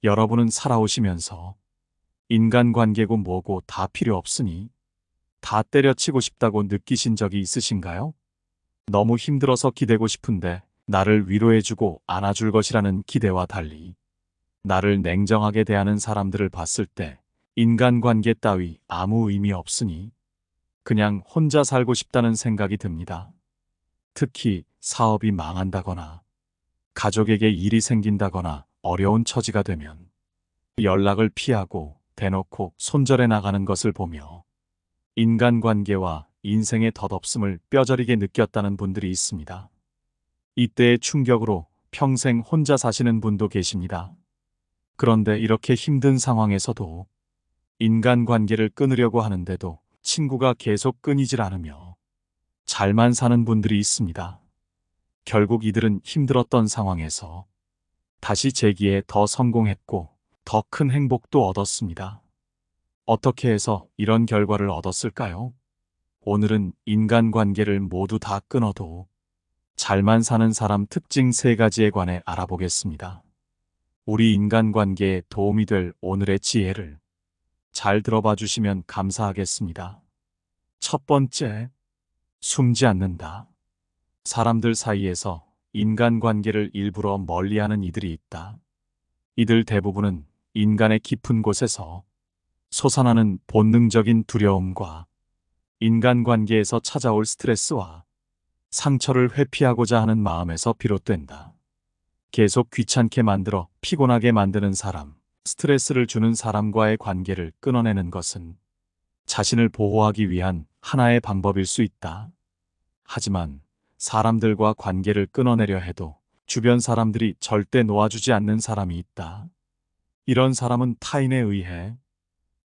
여러분은 살아오시면서 인간관계고 뭐고 다 필요 없으니 다 때려치고 싶다고 느끼신 적이 있으신가요? 너무 힘들어서 기대고 싶은데 나를 위로해주고 안아줄 것이라는 기대와 달리 나를 냉정하게 대하는 사람들을 봤을 때 인간관계 따위 아무 의미 없으니 그냥 혼자 살고 싶다는 생각이 듭니다. 특히 사업이 망한다거나 가족에게 일이 생긴다거나 어려운 처지가 되면 연락을 피하고 대놓고 손절해 나가는 것을 보며 인간관계와 인생의 덧없음을 뼈저리게 느꼈다는 분들이 있습니다. 이때의 충격으로 평생 혼자 사시는 분도 계십니다. 그런데 이렇게 힘든 상황에서도 인간관계를 끊으려고 하는데도 친구가 계속 끊이질 않으며 잘만 사는 분들이 있습니다. 결국 이들은 힘들었던 상황에서 다시 재기에 더 성공했고 더 큰 행복도 얻었습니다. 어떻게 해서 이런 결과를 얻었을까요? 오늘은 인간관계를 모두 다 끊어도 잘만 사는 사람 특징 3가지에 관해 알아보겠습니다. 우리 인간관계에 도움이 될 오늘의 지혜를 잘 들어봐 주시면 감사하겠습니다. 첫 번째, 숨지 않는다. 사람들 사이에서 인간관계를 일부러 멀리하는 이들이 있다. 이들 대부분은 인간의 깊은 곳에서 솟아나는 본능적인 두려움과 인간관계에서 찾아올 스트레스와 상처를 회피하고자 하는 마음에서 비롯된다. 계속 귀찮게 만들어 피곤하게 만드는 사람, 스트레스를 주는 사람과의 관계를 끊어내는 것은 자신을 보호하기 위한 하나의 방법일 수 있다. 하지만 사람들과 관계를 끊어내려 해도 주변 사람들이 절대 놓아주지 않는 사람이 있다. 이런 사람은 타인에 의해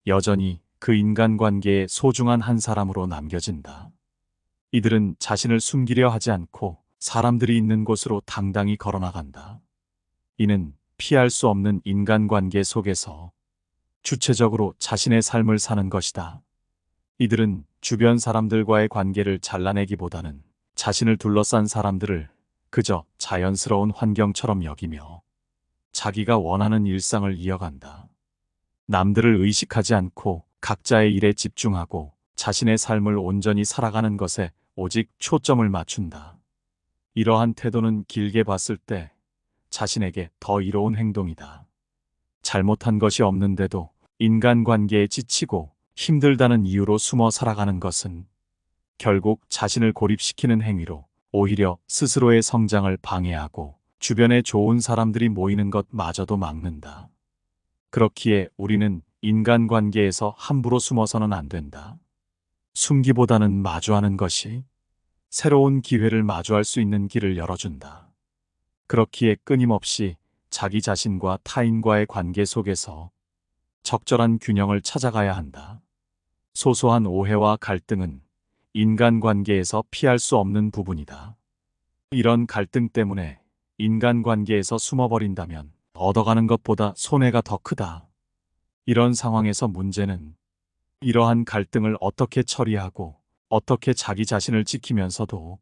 여전히 그 인간관계에 소중한 한 사람으로 남겨진다. 이들은 자신을 숨기려 하지 않고 사람들이 있는 곳으로 당당히 걸어나간다. 이는 피할 수 없는 인간관계 속에서 주체적으로 자신의 삶을 사는 것이다. 이들은 주변 사람들과의 관계를 잘라내기보다는 자신을 둘러싼 사람들을 그저 자연스러운 환경처럼 여기며 자기가 원하는 일상을 이어간다. 남들을 의식하지 않고 각자의 일에 집중하고 자신의 삶을 온전히 살아가는 것에 오직 초점을 맞춘다. 이러한 태도는 길게 봤을 때 자신에게 더 이로운 행동이다. 잘못한 것이 없는데도 인간관계에 지치고 힘들다는 이유로 숨어 살아가는 것은 결국 자신을 고립시키는 행위로 오히려 스스로의 성장을 방해하고 주변에 좋은 사람들이 모이는 것마저도 막는다. 그렇기에 우리는 인간관계에서 함부로 숨어서는 안 된다. 숨기보다는 마주하는 것이 새로운 기회를 마주할 수 있는 길을 열어준다. 그렇기에 끊임없이 자기 자신과 타인과의 관계 속에서 적절한 균형을 찾아가야 한다. 소소한 오해와 갈등은 인간관계에서 피할 수 없는 부분이다. 이런 갈등 때문에 인간관계에서 숨어버린다면 얻어가는 것보다 손해가 더 크다. 이런 상황에서 문제는 이러한 갈등을 어떻게 처리하고 어떻게 자기 자신을 지키면서도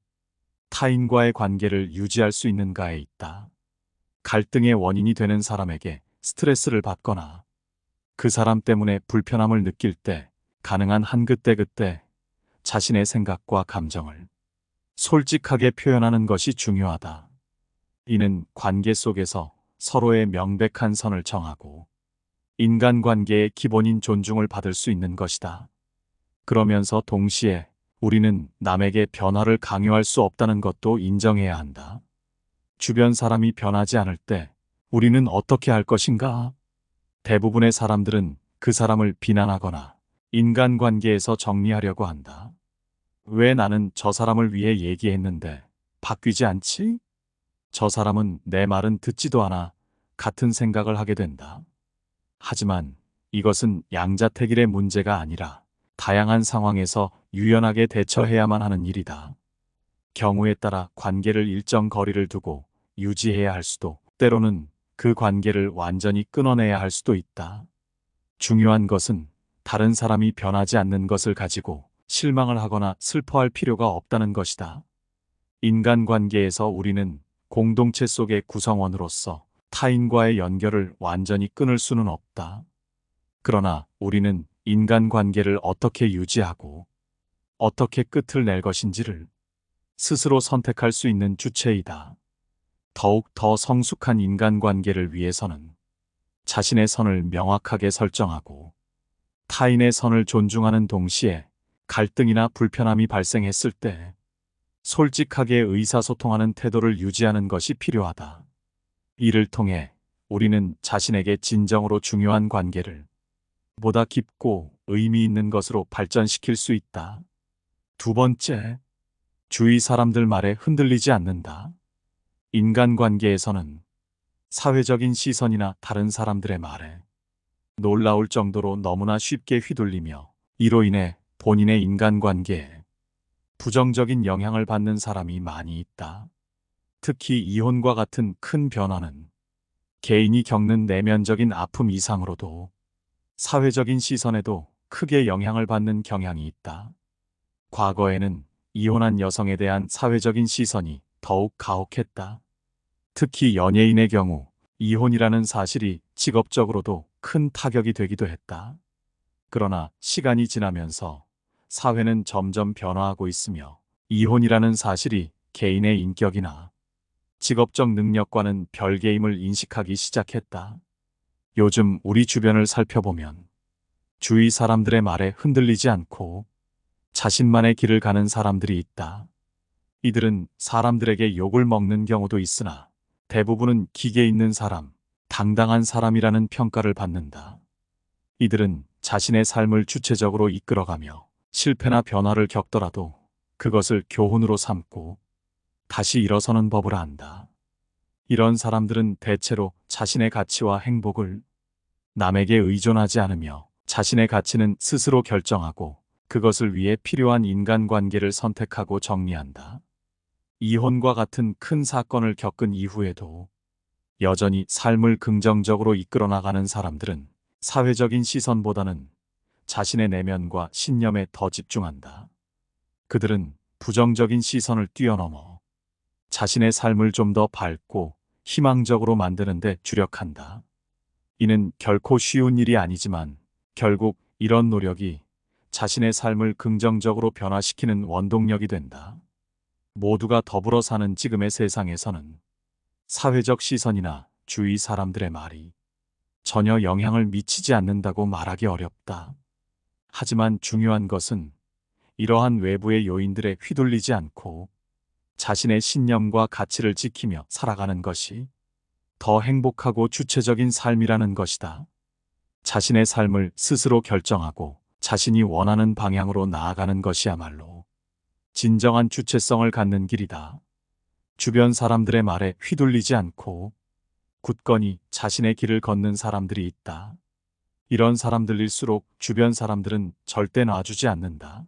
타인과의 관계를 유지할 수 있는가에 있다. 갈등의 원인이 되는 사람에게 스트레스를 받거나 그 사람 때문에 불편함을 느낄 때 가능한 한 그때그때 자신의 생각과 감정을 솔직하게 표현하는 것이 중요하다. 이는 관계 속에서 서로의 명백한 선을 정하고 인간관계의 기본인 존중을 받을 수 있는 것이다. 그러면서 동시에 우리는 남에게 변화를 강요할 수 없다는 것도 인정해야 한다. 주변 사람이 변하지 않을 때 우리는 어떻게 할 것인가? 대부분의 사람들은 그 사람을 비난하거나 인간관계에서 정리하려고 한다. 왜 나는 저 사람을 위해 얘기했는데 바뀌지 않지? 저 사람은 내 말은 듣지도 않아 같은 생각을 하게 된다. 하지만 이것은 양자택일의 문제가 아니라 다양한 상황에서 유연하게 대처해야만 하는 일이다. 경우에 따라 관계를 일정 거리를 두고 유지해야 할 수도 때로는 그 관계를 완전히 끊어내야 할 수도 있다. 중요한 것은 다른 사람이 변하지 않는 것을 가지고 실망을 하거나 슬퍼할 필요가 없다는 것이다. 인간관계에서 우리는 공동체 속의 구성원으로서 타인과의 연결을 완전히 끊을 수는 없다. 그러나 우리는 인간관계를 어떻게 유지하고 어떻게 끝을 낼 것인지를 스스로 선택할 수 있는 주체이다. 더욱 더 성숙한 인간관계를 위해서는 자신의 선을 명확하게 설정하고 타인의 선을 존중하는 동시에 갈등이나 불편함이 발생했을 때 솔직하게 의사소통하는 태도를 유지하는 것이 필요하다. 이를 통해 우리는 자신에게 진정으로 중요한 관계를 보다 깊고 의미 있는 것으로 발전시킬 수 있다. 두 번째, 주위 사람들 말에 흔들리지 않는다. 인간관계에서는 사회적인 시선이나 다른 사람들의 말에 놀라울 정도로 너무나 쉽게 휘둘리며 이로 인해 본인의 인간관계에 부정적인 영향을 받는 사람이 많이 있다. 특히 이혼과 같은 큰 변화는 개인이 겪는 내면적인 아픔 이상으로도 사회적인 시선에도 크게 영향을 받는 경향이 있다. 과거에는 이혼한 여성에 대한 사회적인 시선이 더욱 가혹했다. 특히 연예인의 경우 이혼이라는 사실이 직업적으로도 큰 타격이 되기도 했다. 그러나 시간이 지나면서 사회는 점점 변화하고 있으며 이혼이라는 사실이 개인의 인격이나 직업적 능력과는 별개임을 인식하기 시작했다. 요즘 우리 주변을 살펴보면 주위 사람들의 말에 흔들리지 않고 자신만의 길을 가는 사람들이 있다. 이들은 사람들에게 욕을 먹는 경우도 있으나 대부분은 기계 있는 사람, 당당한 사람이라는 평가를 받는다. 이들은 자신의 삶을 주체적으로 이끌어가며 실패나 변화를 겪더라도 그것을 교훈으로 삼고 다시 일어서는 법을 안다. 이런 사람들은 대체로 자신의 가치와 행복을 남에게 의존하지 않으며 자신의 가치는 스스로 결정하고 그것을 위해 필요한 인간관계를 선택하고 정리한다. 이혼과 같은 큰 사건을 겪은 이후에도 여전히 삶을 긍정적으로 이끌어 나가는 사람들은 사회적인 시선보다는 자신의 내면과 신념에 더 집중한다. 그들은 부정적인 시선을 뛰어넘어 자신의 삶을 좀 더 밝고 희망적으로 만드는 데 주력한다. 이는 결코 쉬운 일이 아니지만 결국 이런 노력이 자신의 삶을 긍정적으로 변화시키는 원동력이 된다. 모두가 더불어 사는 지금의 세상에서는 사회적 시선이나 주위 사람들의 말이 전혀 영향을 미치지 않는다고 말하기 어렵다. 하지만 중요한 것은 이러한 외부의 요인들에 휘둘리지 않고 자신의 신념과 가치를 지키며 살아가는 것이 더 행복하고 주체적인 삶이라는 것이다. 자신의 삶을 스스로 결정하고 자신이 원하는 방향으로 나아가는 것이야말로 진정한 주체성을 갖는 길이다. 주변 사람들의 말에 휘둘리지 않고 굳건히 자신의 길을 걷는 사람들이 있다. 이런 사람들일수록 주변 사람들은 절대 놔주지 않는다.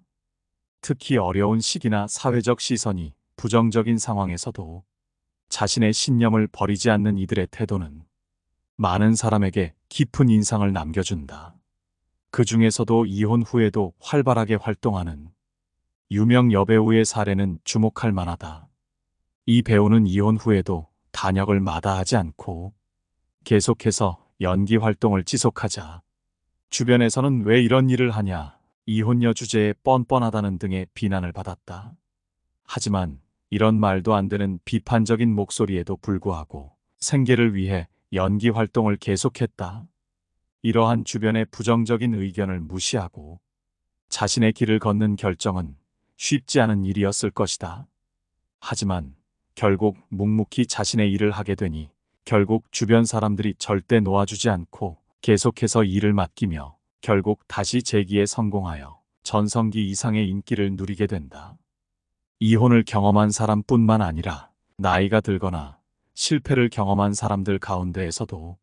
특히 어려운 시기나 사회적 시선이 부정적인 상황에서도 자신의 신념을 버리지 않는 이들의 태도는 많은 사람에게 깊은 인상을 남겨준다. 그 중에서도 이혼 후에도 활발하게 활동하는 유명 여배우의 사례는 주목할 만하다. 이 배우는 이혼 후에도 단역을 마다하지 않고 계속해서 연기 활동을 지속하자 주변에서는 왜 이런 일을 하냐, 이혼녀 주제에 뻔뻔하다는 등의 비난을 받았다. 하지만 이런 말도 안 되는 비판적인 목소리에도 불구하고 생계를 위해 연기 활동을 계속했다. 이러한 주변의 부정적인 의견을 무시하고 자신의 길을 걷는 결정은 쉽지 않은 일이었을 것이다. 하지만 결국 묵묵히 자신의 일을 하게 되니 결국 주변 사람들이 절대 놓아주지 않고 계속해서 일을 맡기며 결국 다시 재기에 성공하여 전성기 이상의 인기를 누리게 된다. 이혼을 경험한 사람뿐만 아니라 나이가 들거나 실패를 경험한 사람들 가운데에서도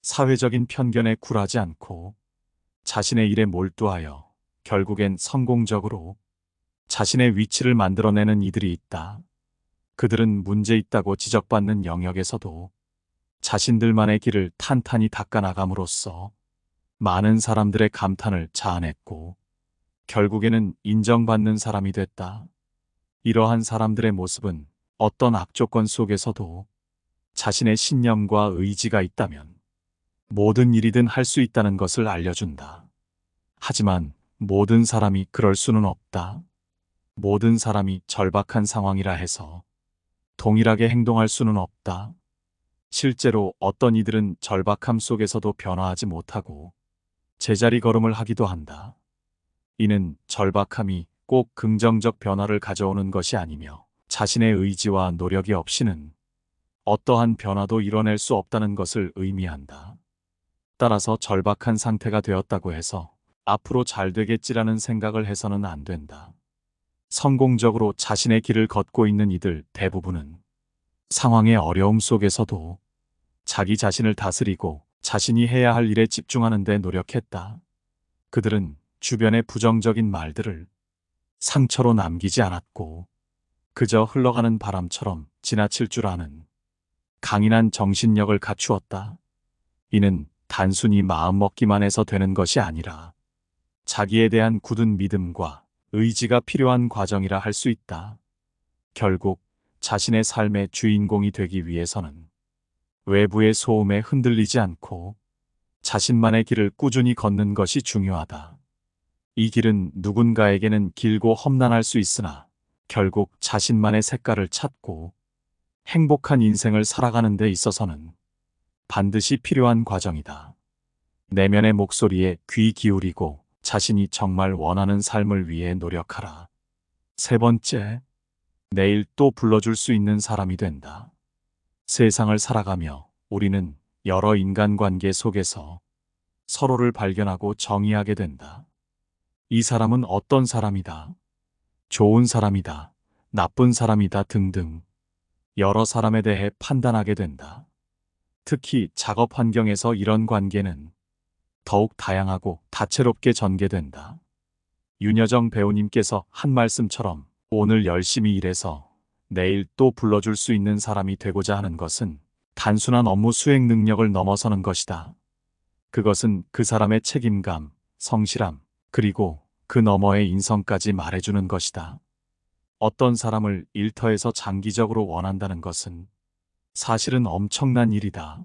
사회적인 편견에 굴하지 않고 자신의 일에 몰두하여 결국엔 성공적으로 자신의 위치를 만들어내는 이들이 있다. 그들은 문제 있다고 지적받는 영역에서도 자신들만의 길을 탄탄히 닦아나감으로써 많은 사람들의 감탄을 자아냈고 결국에는 인정받는 사람이 됐다. 이러한 사람들의 모습은 어떤 악조건 속에서도 자신의 신념과 의지가 있다면 모든 일이든 할 수 있다는 것을 알려준다. 하지만 모든 사람이 그럴 수는 없다. 모든 사람이 절박한 상황이라 해서 동일하게 행동할 수는 없다. 실제로 어떤 이들은 절박함 속에서도 변화하지 못하고 제자리 걸음을 하기도 한다. 이는 절박함이 꼭 긍정적 변화를 가져오는 것이 아니며 자신의 의지와 노력이 없이는 어떠한 변화도 이뤄낼 수 없다는 것을 의미한다. 따라서 절박한 상태가 되었다고 해서 앞으로 잘 되겠지라는 생각을 해서는 안 된다. 성공적으로 자신의 길을 걷고 있는 이들 대부분은 상황의 어려움 속에서도 자기 자신을 다스리고 자신이 해야 할 일에 집중하는 데 노력했다. 그들은 주변의 부정적인 말들을 상처로 남기지 않았고 그저 흘러가는 바람처럼 지나칠 줄 아는 강인한 정신력을 갖추었다. 이는 단순히 마음먹기만 해서 되는 것이 아니라 자기에 대한 굳은 믿음과 의지가 필요한 과정이라 할 수 있다. 결국 자신의 삶의 주인공이 되기 위해서는 외부의 소음에 흔들리지 않고 자신만의 길을 꾸준히 걷는 것이 중요하다. 이 길은 누군가에게는 길고 험난할 수 있으나 결국 자신만의 색깔을 찾고 행복한 인생을 살아가는 데 있어서는 반드시 필요한 과정이다. 내면의 목소리에 귀 기울이고 자신이 정말 원하는 삶을 위해 노력하라. 세 번째, 내일 또 불러줄 수 있는 사람이 된다. 세상을 살아가며 우리는 여러 인간관계 속에서 서로를 발견하고 정의하게 된다. 이 사람은 어떤 사람이다. 좋은 사람이다. 나쁜 사람이다 등등 여러 사람에 대해 판단하게 된다. 특히 작업 환경에서 이런 관계는 더욱 다양하고 다채롭게 전개된다. 윤여정 배우님께서 한 말씀처럼 오늘 열심히 일해서 내일 또 불러줄 수 있는 사람이 되고자 하는 것은 단순한 업무 수행 능력을 넘어서는 것이다. 그것은 그 사람의 책임감, 성실함, 그리고 그 너머의 인성까지 말해주는 것이다. 어떤 사람을 일터에서 장기적으로 원한다는 것은 사실은 엄청난 일이다.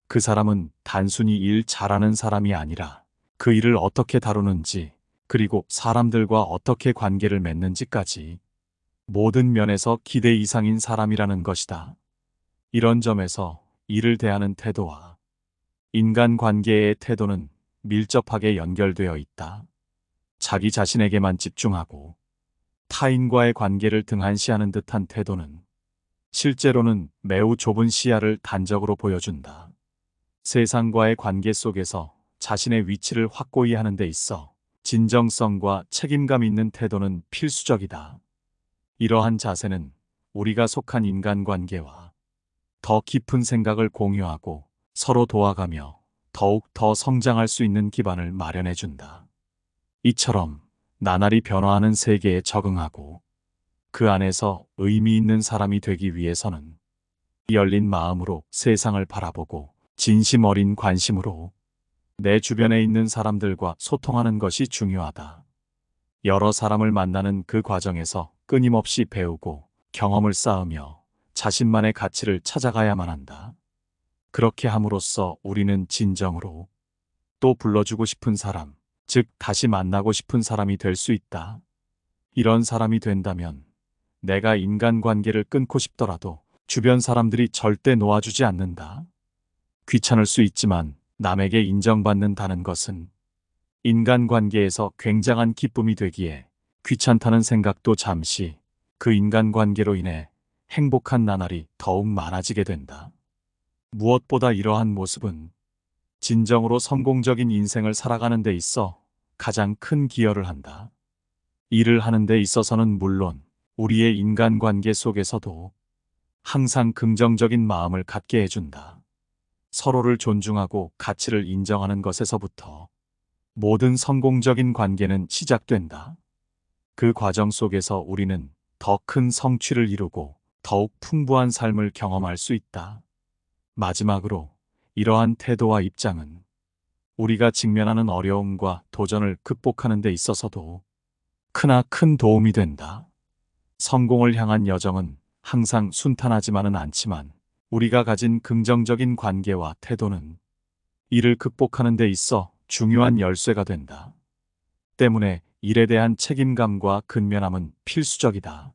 그 사람은 단순히 일 잘하는 사람이 아니라 그 일을 어떻게 다루는지, 그리고 사람들과 어떻게 관계를 맺는지까지 모든 면에서 기대 이상인 사람이라는 것이다. 이런 점에서 일을 대하는 태도와 인간관계의 태도는 밀접하게 연결되어 있다. 자기 자신에게만 집중하고 타인과의 관계를 등한시하는 듯한 태도는 실제로는 매우 좁은 시야를 단적으로 보여준다. 세상과의 관계 속에서 자신의 위치를 확고히 하는 데 있어 진정성과 책임감 있는 태도는 필수적이다. 이러한 자세는 우리가 속한 인간관계와 더 깊은 생각을 공유하고 서로 도와가며 더욱 더 성장할 수 있는 기반을 마련해 준다. 이처럼 나날이 변화하는 세계에 적응하고 그 안에서 의미 있는 사람이 되기 위해서는 열린 마음으로 세상을 바라보고 진심 어린 관심으로 내 주변에 있는 사람들과 소통하는 것이 중요하다. 여러 사람을 만나는 그 과정에서 끊임없이 배우고 경험을 쌓으며 자신만의 가치를 찾아가야만 한다. 그렇게 함으로써 우리는 진정으로 또 불러주고 싶은 사람, 즉 다시 만나고 싶은 사람이 될 수 있다. 이런 사람이 된다면 내가 인간관계를 끊고 싶더라도 주변 사람들이 절대 놓아주지 않는다. 귀찮을 수 있지만 남에게 인정받는다는 것은 인간관계에서 굉장한 기쁨이 되기에 귀찮다는 생각도 잠시 그 인간관계로 인해 행복한 나날이 더욱 많아지게 된다. 무엇보다 이러한 모습은 진정으로 성공적인 인생을 살아가는 데 있어 가장 큰 기여를 한다. 일을 하는 데 있어서는 물론 우리의 인간관계 속에서도 항상 긍정적인 마음을 갖게 해준다. 서로를 존중하고 가치를 인정하는 것에서부터 모든 성공적인 관계는 시작된다. 그 과정 속에서 우리는 더 큰 성취를 이루고 더욱 풍부한 삶을 경험할 수 있다. 마지막으로 이러한 태도와 입장은 우리가 직면하는 어려움과 도전을 극복하는 데 있어서도 크나큰 도움이 된다. 성공을 향한 여정은 항상 순탄하지만은 않지만 우리가 가진 긍정적인 관계와 태도는 이를 극복하는 데 있어 중요한 열쇠가 된다. 때문에 일에 대한 책임감과 근면함은 필수적이다.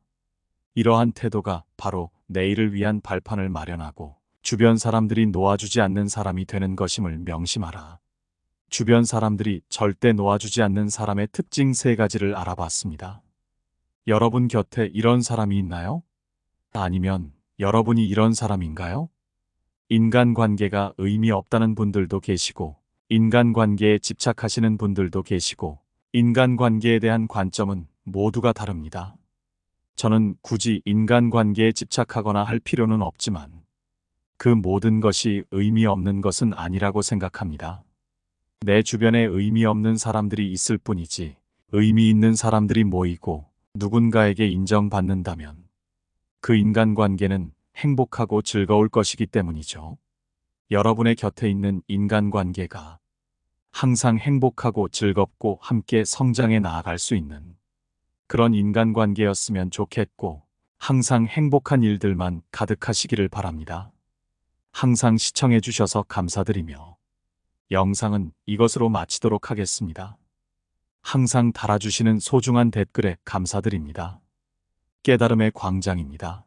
이러한 태도가 바로 내일을 위한 발판을 마련하고 주변 사람들이 놓아주지 않는 사람이 되는 것임을 명심하라. 주변 사람들이 절대 놓아주지 않는 사람의 특징 3가지를 알아봤습니다. 여러분 곁에 이런 사람이 있나요? 아니면 여러분이 이런 사람인가요? 인간관계가 의미 없다는 분들도 계시고, 인간관계에 집착하시는 분들도 계시고, 인간관계에 대한 관점은 모두가 다릅니다. 저는 굳이 인간관계에 집착하거나 할 필요는 없지만, 그 모든 것이 의미 없는 것은 아니라고 생각합니다. 내 주변에 의미 없는 사람들이 있을 뿐이지, 의미 있는 사람들이 모이고 누군가에게 인정받는다면, 그 인간관계는 행복하고 즐거울 것이기 때문이죠. 여러분의 곁에 있는 인간관계가 항상 행복하고 즐겁고 함께 성장해 나아갈 수 있는 그런 인간관계였으면 좋겠고, 항상 행복한 일들만 가득하시기를 바랍니다. 항상 시청해 주셔서 감사드리며 영상은 이것으로 마치도록 하겠습니다. 항상 달아주시는 소중한 댓글에 감사드립니다. 깨달음의 광장입니다.